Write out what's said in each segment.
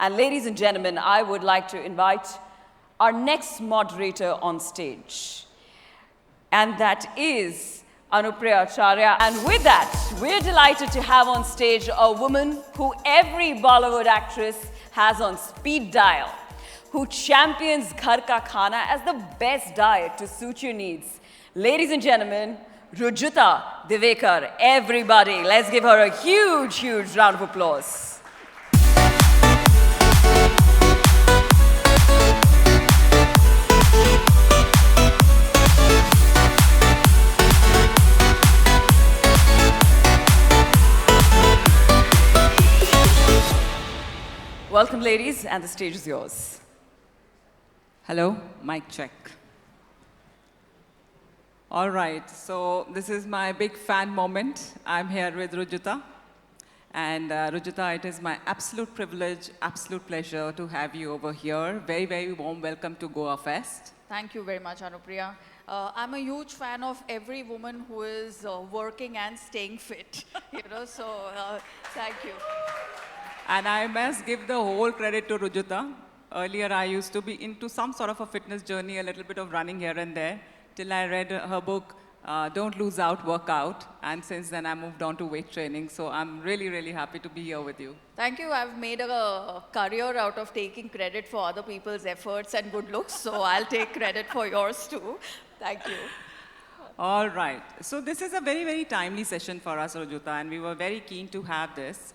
And ladies and gentlemen, I would like to invite our next moderator on stage. And that is Anupriya Acharya. And with that, we're delighted to have on stage a woman who every Bollywood actress has on speed dial, who champions Ghar Ka Khana as the best diet to suit your needs. Ladies and gentlemen, Rujuta Diwekar. Everybody, let's give her a huge, huge round of applause. Welcome, ladies, and the stage is yours. Hello, mic check. All right, so this is my big fan moment. I'm here with Rujuta. And Rujuta, it is my absolute privilege, absolute pleasure to have you over here. Very, very warm welcome to Goafest. Thank you very much, Anupriya. I'm a huge fan of every woman who is working and staying fit, so thank you. And I must give the whole credit to Rujuta. Earlier, I used to be into some sort of a fitness journey, a little bit of running here and there, till I read her book, Don't Lose Out, Work Out. And since then, I moved on to weight training. So I'm really, really happy to be here with you. Thank you. I've made a career out of taking credit for other people's efforts and good looks. So I'll take credit for yours too. Thank you. All right. So this is a very, very timely session for us, Rujuta. And we were very keen to have this.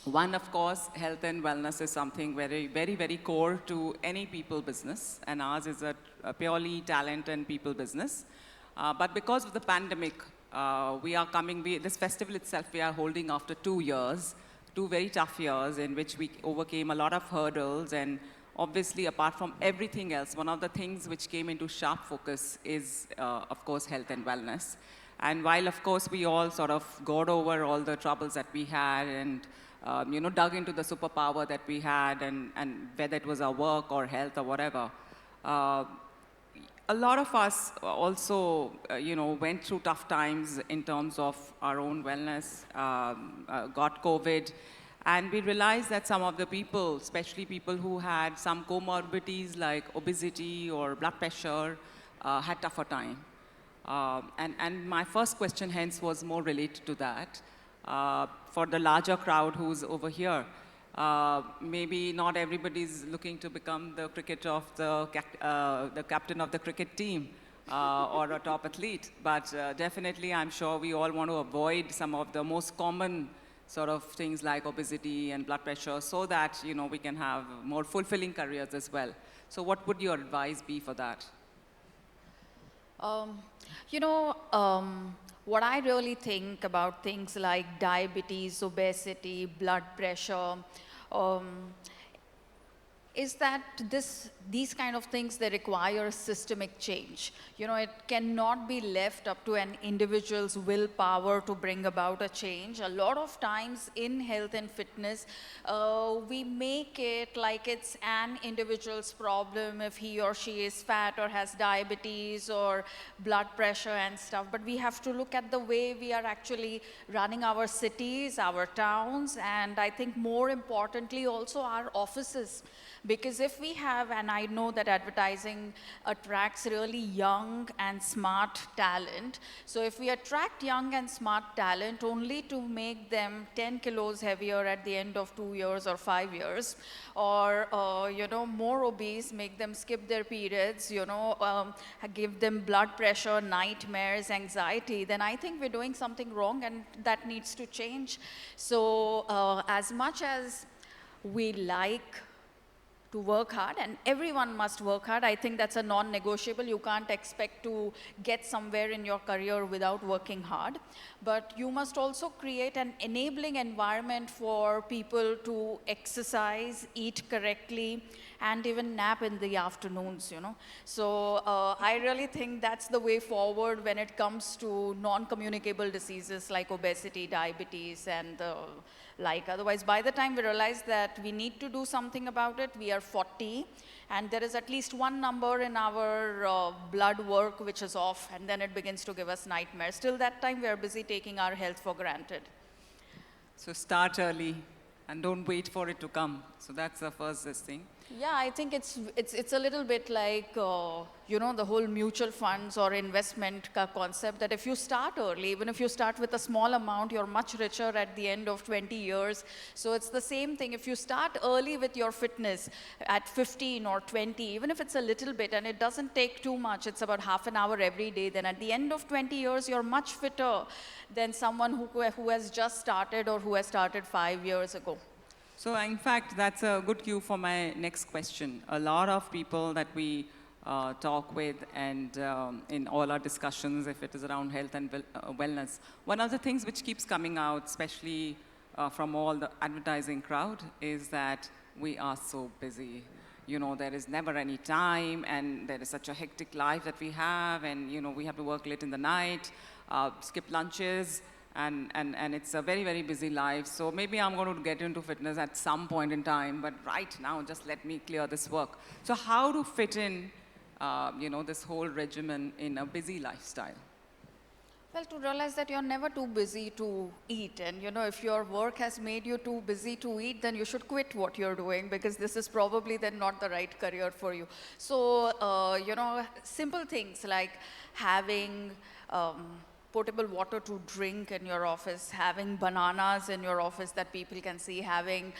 One, of course, health and wellness is something very, very, very core to any people business, and ours is a purely talent and people business. But because of the pandemic, this festival itself we are holding after 2 years, 2 very tough years in which we overcame a lot of hurdles, and obviously apart from everything else, one of the things which came into sharp focus is, of course, health and wellness. And while, of course, we all sort of got over all the troubles that we had and dug into the superpower that we had, and whether it was our work or health or whatever. A lot of us also, went through tough times in terms of our own wellness, got COVID, and we realized that some of the people, especially people who had some comorbidities like obesity or blood pressure, had tougher time. And my first question hence was more related to that. For the larger crowd who's over here, maybe not everybody's looking to become the cricketer of the captain of the cricket team or a top athlete, but definitely I'm sure we all want to avoid some of the most common sort of things like obesity and blood pressure so that we can have more fulfilling careers as well. So what would your advice be for that? What I really think about things like diabetes, obesity, blood pressure, is that these kind of things, they require systemic change. It cannot be left up to an individual's willpower to bring about a change. A lot of times in health and fitness, we make it like it's an individual's problem if he or she is fat or has diabetes or blood pressure and stuff. But we have to look at the way we are actually running our cities, our towns, and I think more importantly also our offices. Because if we have, and I know that advertising attracts really young and smart talent, so if we attract young and smart talent only to make them 10 kilos heavier at the end of 2 years or 5 years, or more obese, make them skip their periods, give them blood pressure, nightmares, anxiety, then I think we're doing something wrong and that needs to change. So as much as we like to work hard, and everyone must work hard. I think that's a non-negotiable. You can't expect to get somewhere in your career without working hard. But you must also create an enabling environment for people to exercise, eat correctly, and even nap in the afternoons, So I really think that's the way forward when it comes to non-communicable diseases like obesity, diabetes, and otherwise, by the time we realize that we need to do something about it, we are 40, and there is at least one number in our blood work which is off, and then it begins to give us nightmares. Till that time, we are busy taking our health for granted. So start early, and don't wait for it to come. So that's the first this thing. Yeah, I think it's a little bit like you know, the whole mutual funds or investment concept, that if you start early, even if you start with a small amount, you're much richer at the end of 20 years. So it's the same thing. If you start early with your fitness at 15 or 20, even if it's a little bit and it doesn't take too much, it's about half an hour every day, then at the end of 20 years, you're much fitter than someone who has just started or who has started 5 years ago. So in fact, that's a good cue for my next question. A lot of people that we talk with and in all our discussions, if it is around health and wellness, one of the things which keeps coming out, especially from all the advertising crowd, is that we are so busy. You know, there is never any time, and there is such a hectic life that we have, and you know, we have to work late in the night, skip lunches, and it's a very, very busy life. So maybe I'm going to get into fitness at some point in time, but right now, just let me clear this work. So how to fit in, you know, this whole regimen in a busy lifestyle? Well, to realize that you're never too busy to eat, and you know, if your work has made you too busy to eat, then you should quit what you're doing, because this is probably then not the right career for you. So, you know, simple things like having potable water to drink in your office, having bananas in your office that people can see, having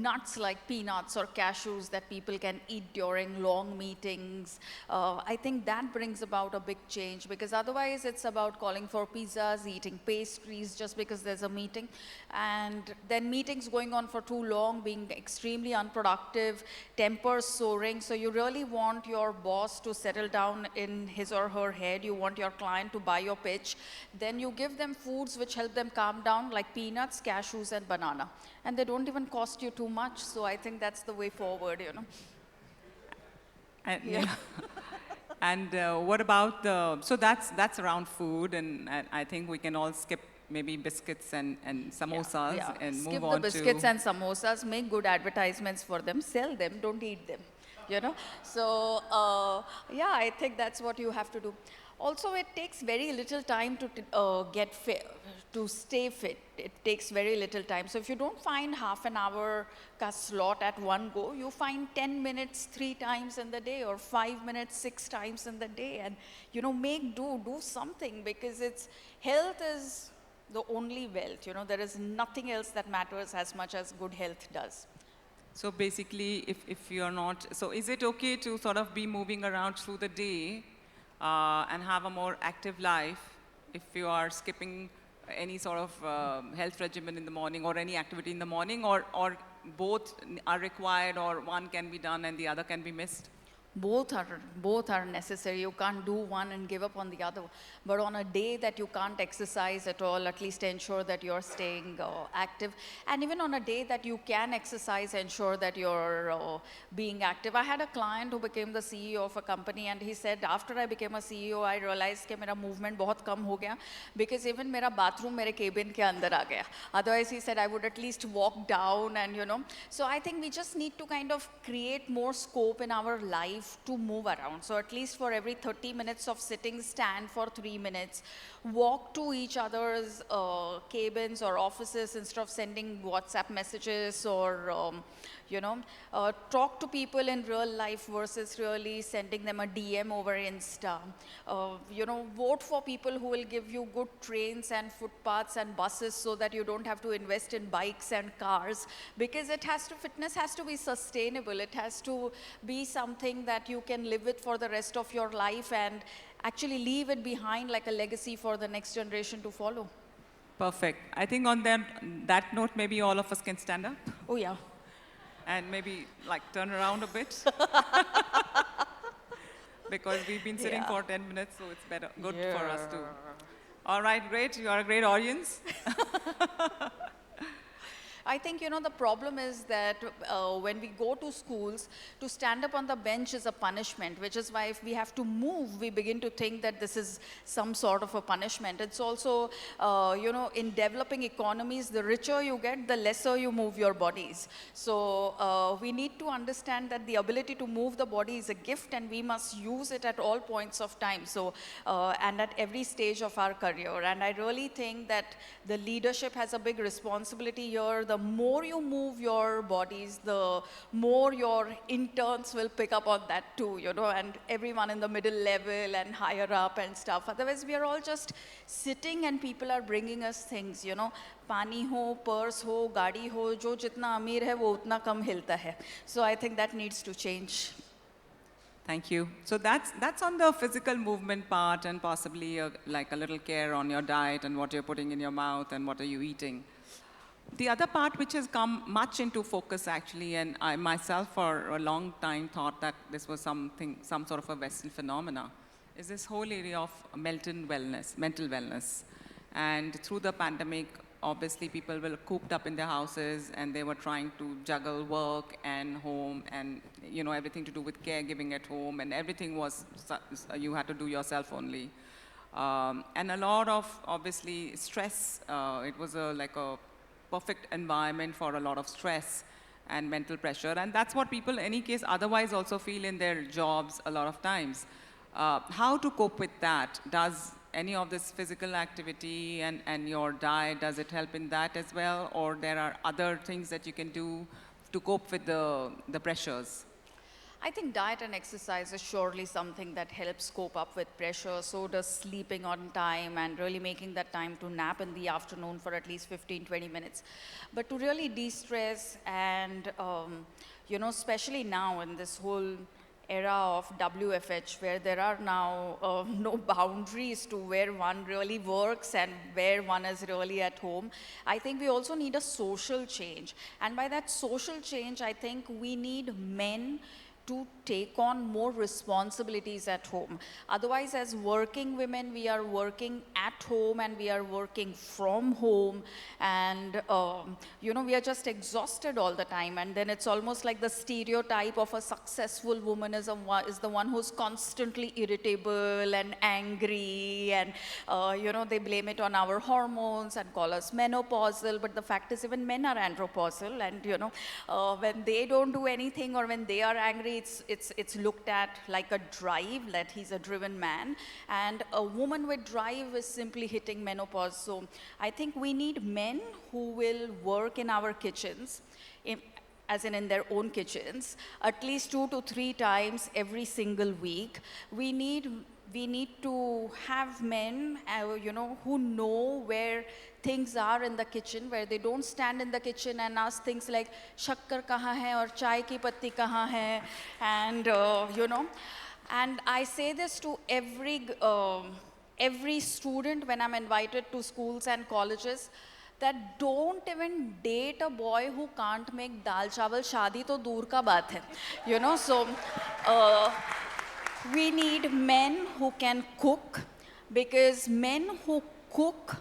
nuts like peanuts or cashews that people can eat during long meetings. I think that brings about a big change, because otherwise it's about calling for pizzas, eating pastries just because there's a meeting, and then meetings going on for too long, being extremely unproductive, tempers soaring. So you really want your boss to settle down in his or her head. You want your client to buy your pitch. Then you give them foods which help them calm down, like peanuts, cashews, and banana. And they don't even cost you too much. So I think that's the way forward, you know. And, Yeah. and what about the, so that's around food, and I think we can all skip maybe biscuits and samosas and Skip move the on biscuits to... and samosas, make good advertisements for them, sell them, don't eat them, you know. So yeah, I think that's what you have to do. Also, it takes very little time to get fit, to stay fit. It takes very little time. So if you don't find half an hour ka slot at one go, you find 10 minutes 3 times in the day, or 5 minutes 6 times in the day, and you know, do something, because it's health is the only wealth. You know, there is nothing else that matters as much as good health does. So basically, if you're not, so is it okay to sort of be moving around through the day and have a more active life if you are skipping any sort of health regimen in the morning or any activity in the morning, or both are required, or one can be done and the other can be missed? Both are necessary. You can't do one and give up on the other. But on a day that you can't exercise at all, at least ensure that you're staying active. And even on a day that you can exercise, ensure that you're being active. I had a client who became the CEO of a company, and he said, after I became a CEO, I realized that my movement बहुत कम हो गया, because even मेरा bathroom मेरे cabin के अंदर आ गया. Otherwise, he said, I would at least walk down, and you know. So I think we just need to kind of create more scope in our life to move around. So at least for every 30 minutes of sitting, stand for 3 minutes, walk to each other's cabins or offices instead of sending WhatsApp messages, or you know, talk to people in real life versus really sending them a DM over Insta. You know, vote for people who will give you good trains and footpaths and buses, so that you don't have to invest in bikes and cars, because fitness has to be sustainable. It has to be something that you can live with for the rest of your life, and actually leave it behind like a legacy for the next generation to follow. Perfect. I think on that note, maybe all of us can stand up. Oh yeah. And maybe like turn around a bit. Because we've been sitting for 10 minutes, so it's good for us to. All right, great. You are a great audience. I think, you know, the problem is that when we go to schools, to stand up on the bench is a punishment, which is why if we have to move, we begin to think that this is some sort of a punishment. It's also, you know, in developing economies, the richer you get, the lesser you move your bodies. So we need to understand that the ability to move the body is a gift, and we must use it at all points of time. So, and at every stage of our career. And I really think that the leadership has a big responsibility here. the more you move your bodies, the more your interns will pick up on that too, and everyone in the middle level and higher up and stuff. Otherwise, we are all just sitting and people are bringing us things, पानी हो, purse हो, गाड़ी हो, जो जितना अमीर है वो उतना कम हिलता है. So I think that needs to change. Thank you. So that's on the physical movement part and possibly like a little care on your diet and what you're putting in your mouth and what are you eating. The other part which has come much into focus actually, and I myself for a long time thought that this was some sort of a Western phenomena, is this whole area of mental wellness. And through the pandemic, obviously people were cooped up in their houses and they were trying to juggle work and home and everything to do with caregiving at home, and everything was you had to do yourself only. And a lot of obviously stress. It was like a perfect environment for a lot of stress and mental pressure, and that's what people in any case otherwise also feel in their jobs a lot of times. How to cope with that? Does any of this physical activity and your diet, does it help in that as well? Or there are other things that you can do to cope with the pressures? I think diet and exercise is surely something that helps cope up with pressure. So does sleeping on time and really making that time to nap in the afternoon for at least 15-20 minutes. But to really de-stress and, especially now in this whole era of WFH, where there are now no boundaries to where one really works and where one is really at home, I think we also need a social change. And by that social change, I think we need men to take on more responsibilities at home. Otherwise, as working women, we are working at home and we are working from home, and we are just exhausted all the time. And then it's almost like the stereotype of a successful woman is the one who's constantly irritable and angry, and they blame it on our hormones and call us menopausal. But the fact is, even men are andropausal, and when they don't do anything or when they are angry, it's looked at like a drive, that he's a driven man, and a woman with drive is simply hitting menopause. So I think we need men who will work in our kitchens, as in their own kitchens, at least 2 to 3 times every single week. We need to have men, who know where things are in the kitchen, where they don't stand in the kitchen and ask things like, shakkar kahan hai aur chai ki patti kahan hai, and and I say this to every student when I'm invited to schools and colleges, that don't even date a boy who can't make dal chawal. Shaadi to dur ka baat hai, so we need men who can cook, because men who cook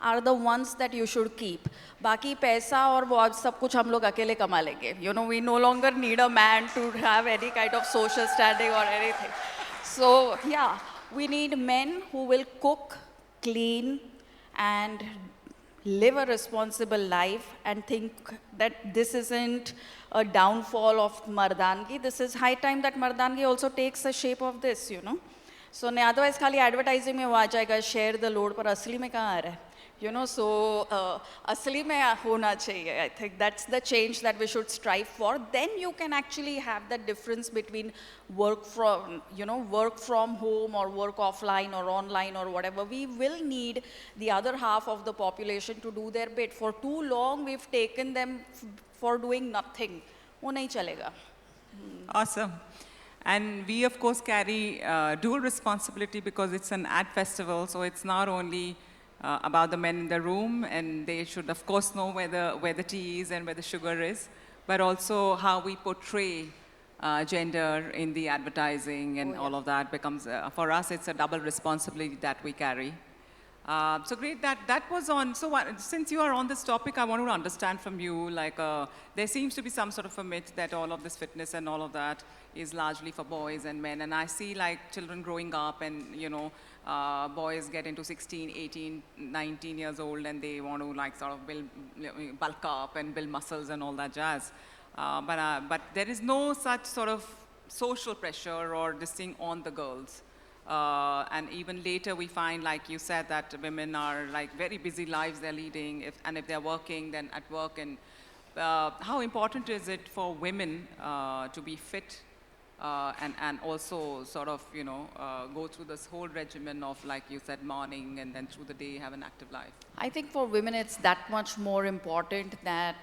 are the ones that you should keep. Baki paisa aur wo sab kuch hum log akele kama lenge. We no longer need a man to have any kind of social standing or anything. So yeah, we need men who will cook, clean, and live a responsible life, and think that this isn't a downfall of mardangi. This is high time that mardangi also takes the shape of this, So otherwise खाली advertising में वो आ जाएगा, share the load, पर असली में कहाँ आ रहा है? So असली में होना चाहिए. I think that's the change that we should strive for. Then you can actually have the difference between work from home or work offline or online or whatever. We will need the other half of the population to do their bit. For too long, we've taken them for doing nothing. वो नहीं चलेगा. Awesome. And we, of course, carry dual responsibility because it's an ad festival, so it's not only about the men in the room, and they should, of course, know where the tea is and where the sugar is, but also how we portray gender in the advertising and all of that becomes, for us, it's a double responsibility that we carry. So great, that was on. So since you are on this topic, I want to understand from you, like there seems to be some sort of a myth that all of this fitness and all of that is largely for boys and men. And I see like children growing up and, boys get into 16, 18, 19 years old and they want to like sort of bulk up and build muscles and all that jazz. But there is no such sort of social pressure or this thing on the girls. And even later we find, like you said, that women are like very busy lives they're leading, and if they're working, then at work. And how important is it for women to be fit and also sort of, go through this whole regimen of, like you said, morning and then through the day have an active life? I think for women it's that much more important that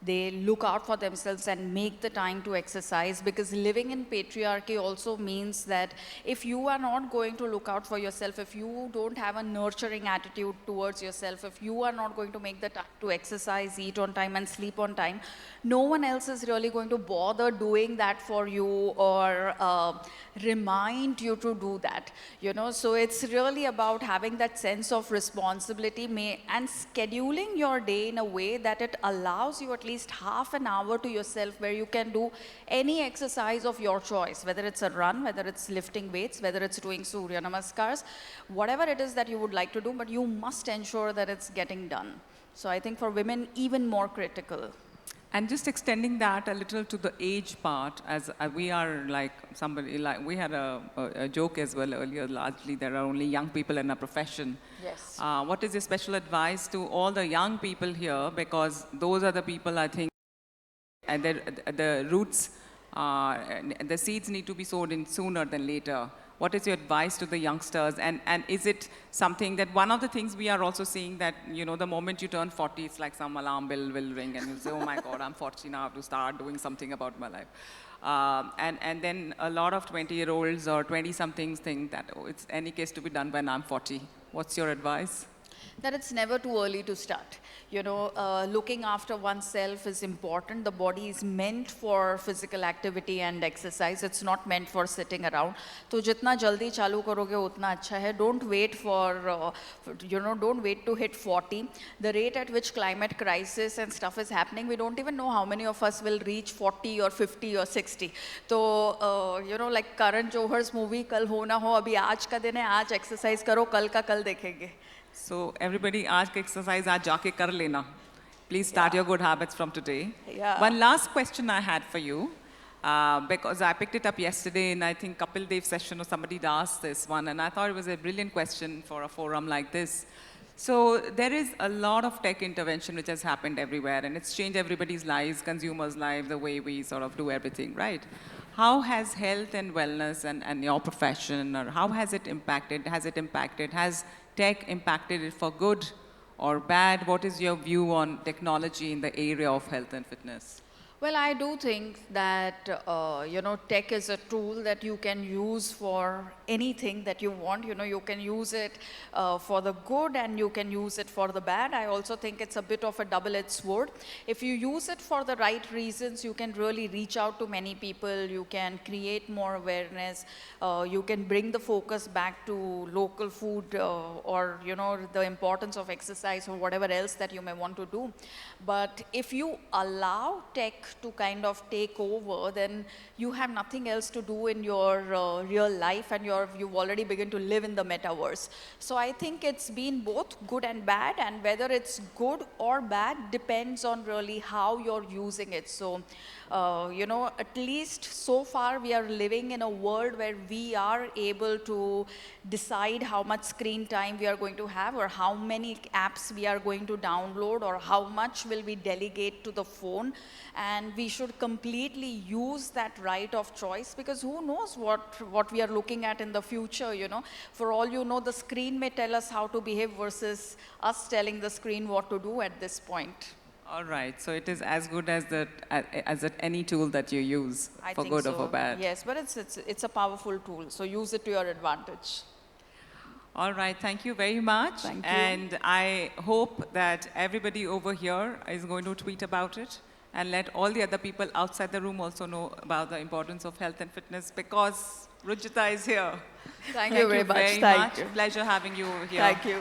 they look out for themselves and make the time to exercise, because living in patriarchy also means that if you are not going to look out for yourself, if you don't have a nurturing attitude towards yourself, if you are not going to make the time to exercise, eat on time and sleep on time, no one else is really going to bother doing that for you or remind you to do that, so it's really about having that sense of responsibility and scheduling your day in a way that it allows you at least half an hour to yourself where you can do any exercise of your choice, whether it's a run, whether it's lifting weights, whether it's doing Surya Namaskars, whatever it is that you would like to do, but you must ensure that it's getting done. So I think for women, even more critical. And just extending that a little to the age part, as we are like somebody, like we had a joke as well earlier, largely there are only young people in our profession. Yes. What is your special advice to all the young people here? Because those are the people, I think, and the roots, the seeds need to be sowed in sooner than later. What is your advice to the youngsters? And is it something that, one of the things we are also seeing that, the moment you turn 40, it's like some alarm bell will ring and you say, oh my God, I'm 40 now, I have to start doing something about my life. And then a lot of 20-year-olds or 20-somethings think that, oh, it's any case to be done when I'm 40. What's your advice? That it's never too early to start. Looking after oneself is important. The body is meant for physical activity and exercise. It's not meant for sitting around. So jitna jaldi chalu karoge utna acha hai. Don't wait don't wait to hit 40. The rate at which climate crisis and stuff is happening, we don't even know how many of us will reach 40 or 50 or 60. So, like Karan Johar's movie, Kal Ho Na Ho, abhi aaj ka din hai, aaj exercise karo, kal ka kal dekhenge. So everybody, aaj ka exercise aaj jaake kar lena. Please start your good habits from today. Yeah. One last question I had for you, because I picked it up yesterday in, I think, Kapil Dev's session, or somebody asked this one, and I thought it was a brilliant question for a forum like this. So there is a lot of tech intervention which has happened everywhere, and it's changed everybody's lives, consumers' lives, the way we sort of do everything, right? How has health and wellness and your profession, or how has it impacted? Has tech impacted it for good or bad? What is your view on technology in the area of health and fitness? Well, I do think that, tech is a tool that you can use for anything that you want. You can use it for the good and you can use it for the bad. I also think it's a bit of a double-edged sword. If you use it for the right reasons, you can really reach out to many people. You can create more awareness. You can bring the focus back to local food or, the importance of exercise or whatever else that you may want to do. But if you allow tech to kind of take over, then you have nothing else to do in your real life, and you've already begun to live in the metaverse. So I think it's been both good and bad, and whether it's good or bad depends on really how you're using it. So, at least so far we are living in a world where we are able to decide how much screen time we are going to have, or how many apps we are going to download, or how much will we delegate to the phone. And we should completely use that right of choice, because who knows what we are looking at in the future, For all you know, the screen may tell us how to behave versus us telling the screen what to do at this point. All right, so it is as good as any tool that you use, for good or for bad. Yes, but it's a powerful tool, so use it to your advantage. All right, thank you very much. Thank you. And I hope that everybody over here is going to tweet about it and let all the other people outside the room also know about the importance of health and fitness, because Rujuta is here. Thank you very much. Thank you very much. Pleasure having you here. Thank you.